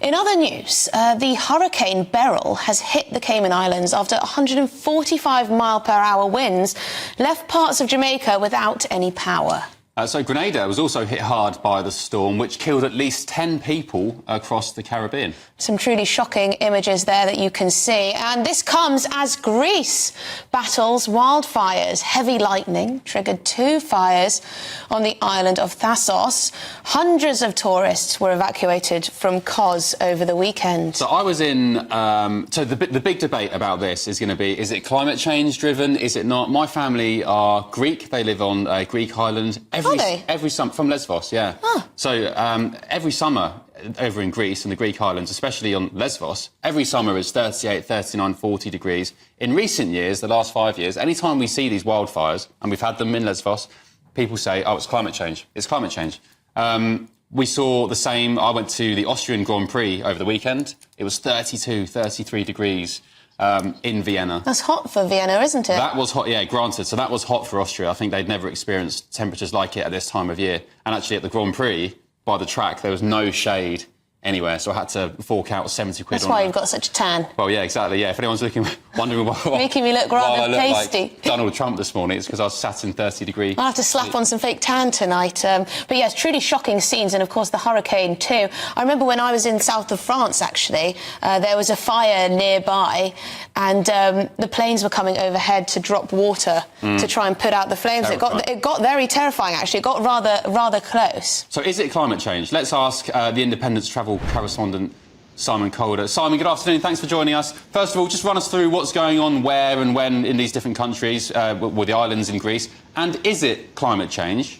In other news, the Hurricane Beryl has hit the Cayman Islands after 145-mile-per-hour winds left parts of Jamaica without any power. So Grenada was also hit hard by the storm, which killed at least 10 people across the Caribbean. Some truly shocking images there that you can see. And this comes as Greece battles wildfires. Heavy lightning triggered 2 fires on the island of Thassos. Hundreds of tourists were evacuated from Kos over the weekend. So I was in... so the big debate about this is going to be, is it climate change driven? Is it not? My family are Greek. They live on a Greek island. Every summer, from Lesvos, yeah. Oh. So every summer over in Greece and the Greek islands, especially on Lesvos, every summer is 38, 39, 40 degrees. In recent years, the last 5 years, any time we see these wildfires, and we've had them in Lesvos, people say, oh, it's climate change. It's climate change. We saw the same. I went to the Austrian Grand Prix over the weekend. It was 32, 33 degrees. In Vienna. That's hot for Vienna, isn't it? That was hot, yeah, granted. So that was hot for Austria. I think they'd never experienced temperatures like it at this time of year. And actually at the Grand Prix, by the track, there was no shade anywhere, so I had to fork out 70 quid. That's why you've got such a tan. Well, yeah, exactly, yeah. If anyone's wondering why... Making me look rather I look pasty. like Donald Trump this morning, it's because I was sat in 30-degree... I'll have to slap on some fake tan tonight. But yes, truly shocking scenes, and of course the hurricane too. I remember when I was in south of France, actually, there was a fire nearby, and the planes were coming overhead to drop water to try and put out the flames. It got very terrifying, actually. It got rather close. So is it climate change? Let's ask the Independent's travel correspondent, Simon Calder. Simon, good afternoon. Thanks for joining us. First of all, just run us through what's going on where and when in these different countries, with the islands in Greece. And is it climate change?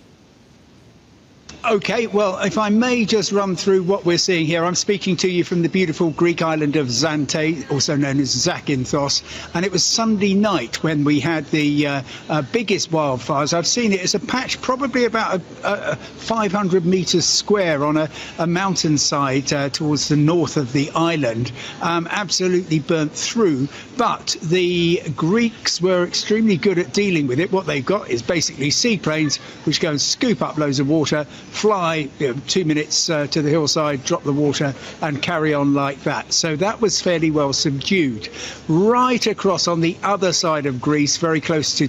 OK, well, if I may just run through what we're seeing here. I'm speaking to you from the beautiful Greek island of Zante, also known as Zakynthos. And it was Sunday night when we had the biggest wildfires. I've seen it as a patch probably about 500 metres square on a mountainside towards the north of the island. Absolutely burnt through. But the Greeks were extremely good at dealing with it. What they've got is basically seaplanes which go and scoop up loads of water, fly 2 minutes to the hillside, drop the water and carry on like that. So that was fairly well subdued. Right across on the other side of Greece, very close to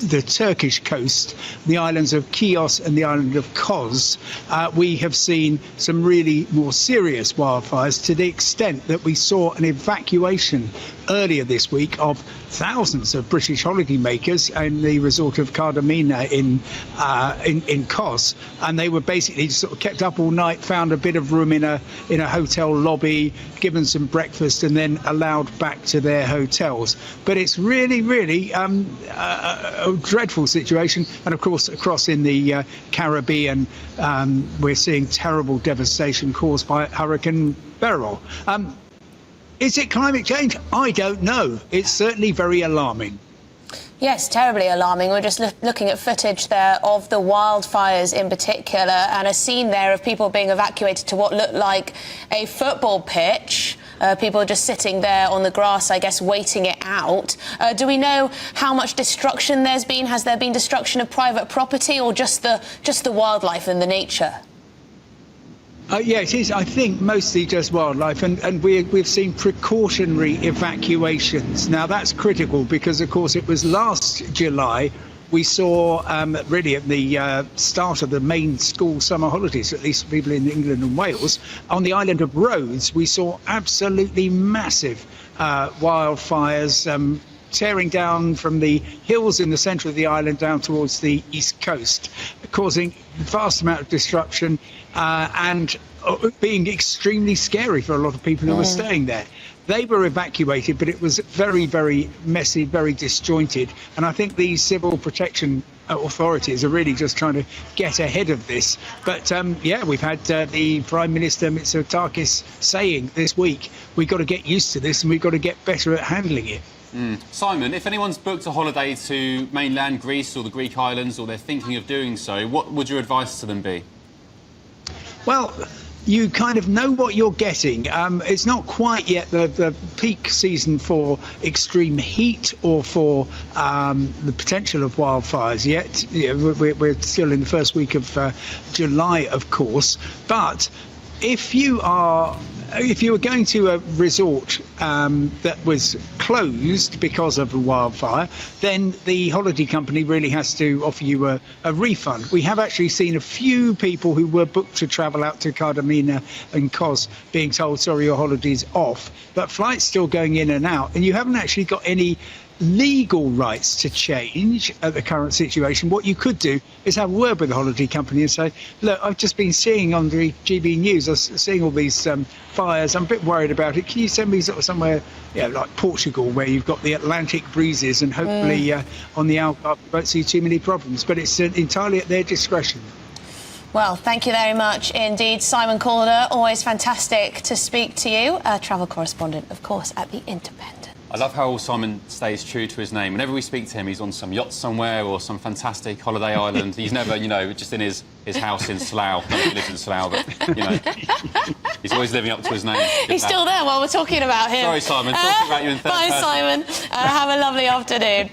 the Turkish coast, the islands of Chios and the island of Kos, we have seen some really more serious wildfires, to the extent that we saw an evacuation earlier this week of thousands of British holidaymakers in the resort of Cardamina in Kos, and they were basically just sort of kept up all night, found a bit of room in a hotel lobby, given some breakfast, and then allowed back to their hotels. But it's really a dreadful situation. And of course, across in the Caribbean, we're seeing terrible devastation caused by Hurricane Beryl. Is it climate change? I don't know. It's certainly very alarming. Yes, terribly alarming. We're just looking at footage there of the wildfires in particular, and a scene there of people being evacuated to what looked like a football pitch. People just sitting there on the grass, I guess, waiting it out. Do we know how much destruction there's been? Has there been destruction of private property, or just the wildlife and the nature? Yeah, it is. I think mostly just wildlife, and we've seen precautionary evacuations. Now, that's critical because, of course, it was last July we saw, really at the start of the main school summer holidays, at least for people in England and Wales, on the island of Rhodes, we saw absolutely massive wildfires tearing down from the hills in the centre of the island down towards the east coast, causing a vast amount of disruption and being extremely scary for a lot of people who were staying there. They were evacuated, but it was very messy, very disjointed. And I think these civil protection authorities are really just trying to get ahead of this. But yeah, we've had the Prime Minister Mitsotakis saying this week, we've got to get used to this and we've got to get better at handling it. Simon, if anyone's booked a holiday to mainland Greece or the Greek islands, or they're thinking of doing so, what would your advice to them be? Well, you kind of know what you're getting. It's not quite yet the peak season for extreme heat or for the potential of wildfires yet. Yeah, we're still in the first week of July, of course. But if you are if you were going to a resort that was closed because of a wildfire, then the holiday company really has to offer you a refund. We have actually seen a few people who were booked to travel out to Cartagena and Kos being told, sorry, your holiday's off, but flights still going in and out, and you haven't actually got any legal rights to change at the current situation. What you could do is have a word with the holiday company and say, look, I've just been seeing on the GBNews, I was seeing all these fires, I'm a bit worried about it, can you send me sort of somewhere, like Portugal, where you've got the Atlantic breezes, and hopefully on the Algarve you won't see too many problems, but it's entirely at their discretion. Well, thank you very much indeed, Simon Calder. Always fantastic to speak to you, a travel correspondent, of course, at The Independent. I love how Simon stays true to his name. Whenever we speak to him, he's on some yacht somewhere or some fantastic holiday island. He's never, just in his house in Slough. Not that he lives in Slough, but, he's always living up to his name. He's still there while we're talking about him. Sorry, Simon. Talking about you in third person. Bye, Simon. Have a lovely afternoon.